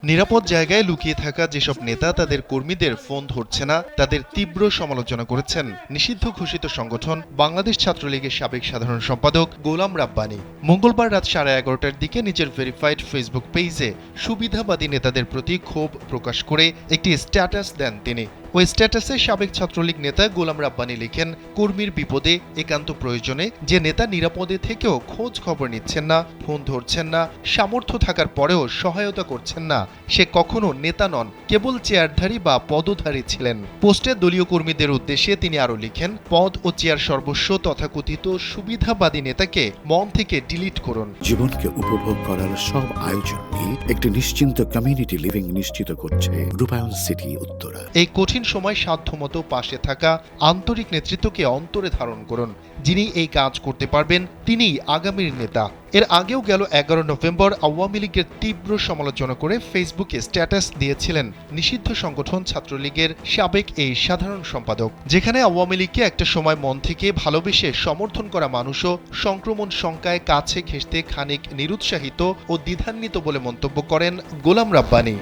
নিরাপদ জায়গায় লুকিয়ে থাকা যেসব নেতা তাদের কর্মীদের ফোন ধরছে না, তাদের তীব্র সমালোচনা করেছেন নিষিদ্ধ ঘোষিত সংগঠন বাংলাদেশ ছাত্রলীগের সাবেক সাধারণ সম্পাদক গোলাম রাব্বানী। মঙ্গলবার রাত 11:30টার দিকে নিজের ভেরিফাইড ফেসবুক পেজে সুবিধাবাদী নেতাদের প্রতি ক্ষোভ প্রকাশ করে একটি স্ট্যাটাস দেন তিনি। ওই স্ট্যাটাসে সাবেক ছাত্রলীগ নেতা গোলাম রাব্বানী লিখেন, কর্মীর বিপদে একান্ত প্রয়োজনে যে নেতা নিরাপদে থেকেও খোঁজ খবর নিচ্ছেন না, ফোন ধরছেন না, সামর্থ্য থাকার পরেও সহায়তা করছেন না, সে কখনো নেতা নন, কেবল চেয়ারধারী বা পদধারী ছিলেন। পোস্টে দলীয় কর্মীদের উদ্দেশ্যে তিনি আরও লিখেন, পদ ও চেয়ার সর্বস্ব তথাকথিত সুবিধাবাদী নেতাকে মন থেকে ডিলিট করুন। জীবনকে উপভোগ করার সব আয়োজন নিয়ে একটি নিশ্চিন্ত কমিউনিটি লিভিং নিশ্চিত করছে রূপায়ণ সিটি উত্তরা। এই কঠিন সময় সাধ্যমতো পাশে থাকা আন্তরিক নেতৃত্বকে অন্তরে ধারণ করুন। যিনি এই কাজ করতে পারবেন তিনিই আগামীর নেতা। এর আগেও গেল 11 নভেম্বর আওয়ামী লীগের তীব্র সমালোচনা করে ফেসবুকে স্ট্যাটাস দিয়েছিলেন নিষিদ্ধ সংগঠন ছাত্রলীগের সাবেক এই সাধারণ সম্পাদক, যেখানে আওয়ামী লীগকে একটা সময় মন থেকে ভালোবেসে সমর্থন করা মানুষও সংক্রমণ শঙ্কায় কাছে ঘেঁষতে খানিক নিরুৎসাহিত ও দ্বিধান্বিত বলে মন্তব্য করেন গোলাম রাব্বানী।